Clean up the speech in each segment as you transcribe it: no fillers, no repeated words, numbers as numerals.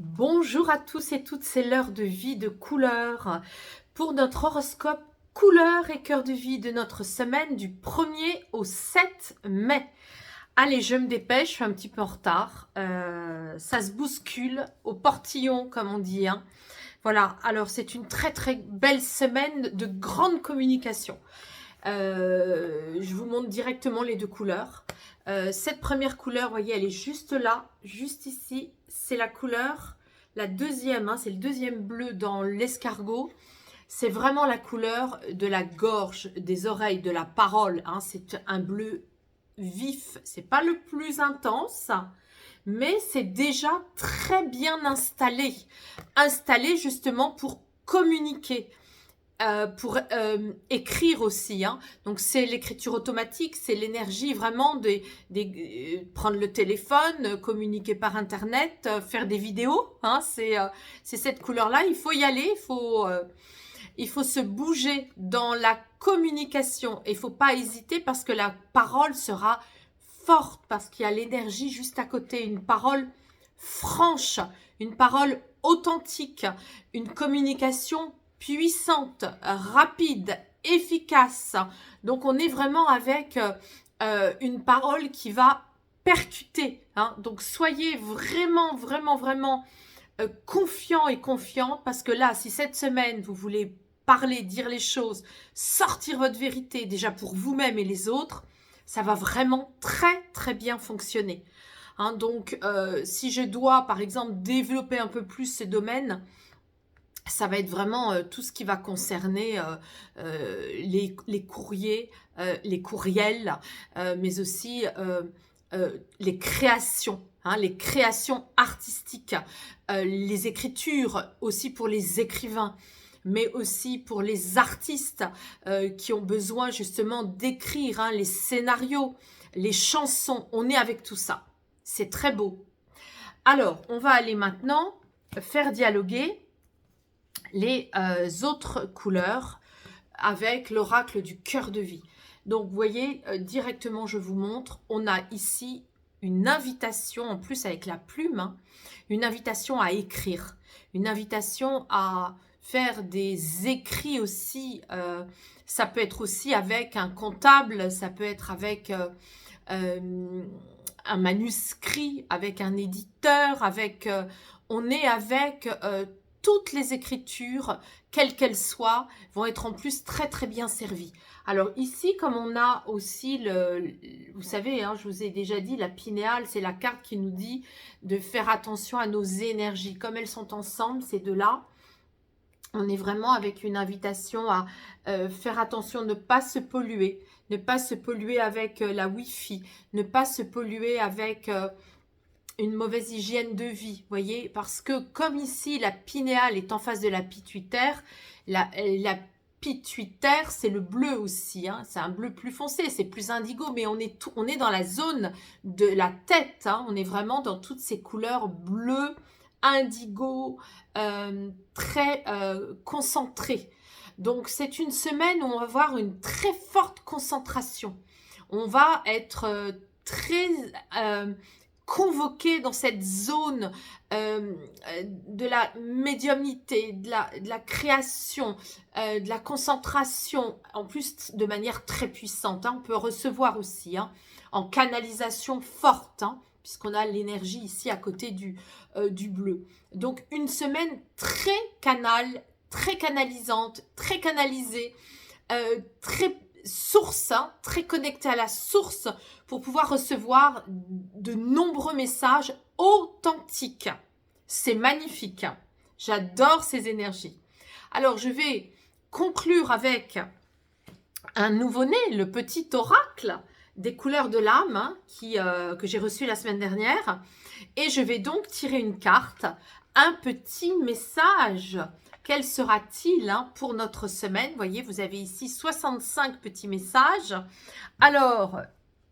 Bonjour à tous et toutes, c'est l'heure de vie de couleur pour notre horoscope couleur et cœur de vie de notre semaine du 1er au 7 mai. Allez, je me dépêche, je suis un petit peu en retard. Ça se bouscule au portillon, comme on dit. Voilà, alors c'est une très très belle semaine de grande communication. Je vous montre directement les deux couleurs. Cette première couleur, vous voyez, elle est juste là, juste ici. C'est la couleur, la deuxième, c'est le deuxième bleu dans l'escargot. C'est vraiment la couleur de la gorge, des oreilles, de la parole. C'est un bleu vif. C'est pas le plus intense, mais c'est déjà très bien installé. Installé justement pour communiquer. Pour écrire aussi. Donc, c'est l'écriture automatique, c'est l'énergie vraiment de prendre le téléphone, communiquer par Internet, faire des vidéos. C'est cette couleur-là. Il faut y aller, il faut se bouger dans la communication. Il ne faut pas hésiter parce que la parole sera forte, parce qu'il y a l'énergie juste à côté. Une parole franche, une parole authentique, une communication puissante, rapide, efficace. Donc, on est vraiment avec une parole qui va percuter. Donc, soyez vraiment, vraiment, vraiment confiants et confiantes parce que là, si cette semaine, vous voulez parler, dire les choses, sortir votre vérité déjà pour vous-même et les autres, ça va vraiment très, très bien fonctionner. Donc, si je dois, par exemple, développer un peu plus ces domaines, ça va être vraiment tout ce qui va concerner les courriers, les courriels, mais aussi les créations artistiques, les écritures aussi pour les écrivains, mais aussi pour les artistes qui ont besoin justement d'écrire les scénarios, les chansons. On est avec tout ça. C'est très beau. Alors, on va aller maintenant faire dialoguer les autres couleurs avec l'oracle du cœur de vie. Donc, vous voyez, directement, je vous montre, on a ici une invitation, en plus avec la plume, une invitation à écrire, une invitation à faire des écrits aussi. Ça peut être aussi avec un comptable, ça peut être avec un manuscrit, avec un éditeur, on est avec toutes les écritures, quelles qu'elles soient, vont être en plus très très bien servies. Alors ici, comme on a aussi vous savez, je vous ai déjà dit, la pinéale, c'est la carte qui nous dit de faire attention à nos énergies. Comme elles sont ensemble, ces deux-là, on est vraiment avec une invitation à faire attention, ne pas se polluer. Ne pas se polluer avec la Wi-Fi. Ne pas se polluer avec une mauvaise hygiène de vie, voyez, parce que comme ici la pinéale est en face de la pituitaire, la pituitaire c'est le bleu aussi, c'est un bleu plus foncé, c'est plus indigo, mais on est dans la zone de la tête, on est vraiment dans toutes ces couleurs bleu, indigo, très concentrées. Donc c'est une semaine où on va avoir une très forte concentration. On va être très convoqué dans cette zone de la médiumnité, de la création, de la concentration, en plus de manière très puissante. On peut recevoir aussi en canalisation forte, puisqu'on a l'énergie ici à côté du bleu. Donc une semaine très très canalisante, très canalisée, très source, très connectée à la source pour pouvoir recevoir de nombreux messages authentiques. C'est magnifique. J'adore ces énergies. Alors, je vais conclure avec un nouveau-né, le petit oracle des couleurs de l'âme que j'ai reçu la semaine dernière. Et je vais donc tirer une carte, un petit message. Quel sera-t-il pour notre semaine? Vous voyez, vous avez ici 65 petits messages. Alors,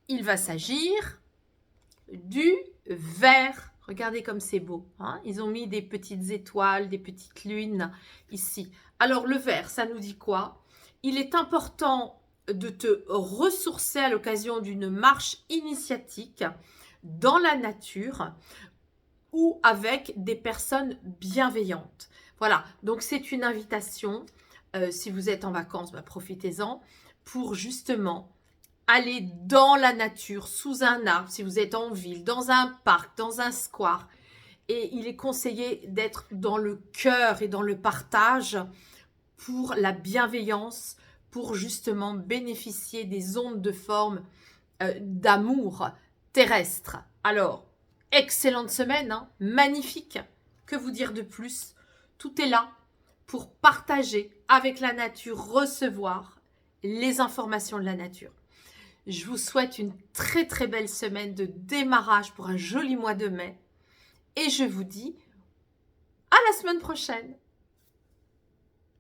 il va s'agir du vert. Regardez comme c'est beau. Ils ont mis des petites étoiles, des petites lunes ici. Alors, le vert, ça nous dit quoi? Il est important de te ressourcer à l'occasion d'une marche initiatique dans la nature ou avec des personnes bienveillantes. Voilà, donc c'est une invitation. Si vous êtes en vacances, profitez-en pour justement aller dans la nature, sous un arbre, si vous êtes en ville, dans un parc, dans un square. Et il est conseillé d'être dans le cœur et dans le partage pour la bienveillance, pour justement bénéficier des ondes de forme d'amour terrestre. Alors, excellente semaine, hein, magnifique. Que vous dire de plus? Tout est là pour partager avec la nature, recevoir les informations de la nature. Je vous souhaite une très très belle semaine de démarrage pour un joli mois de mai. Et je vous dis à la semaine prochaine.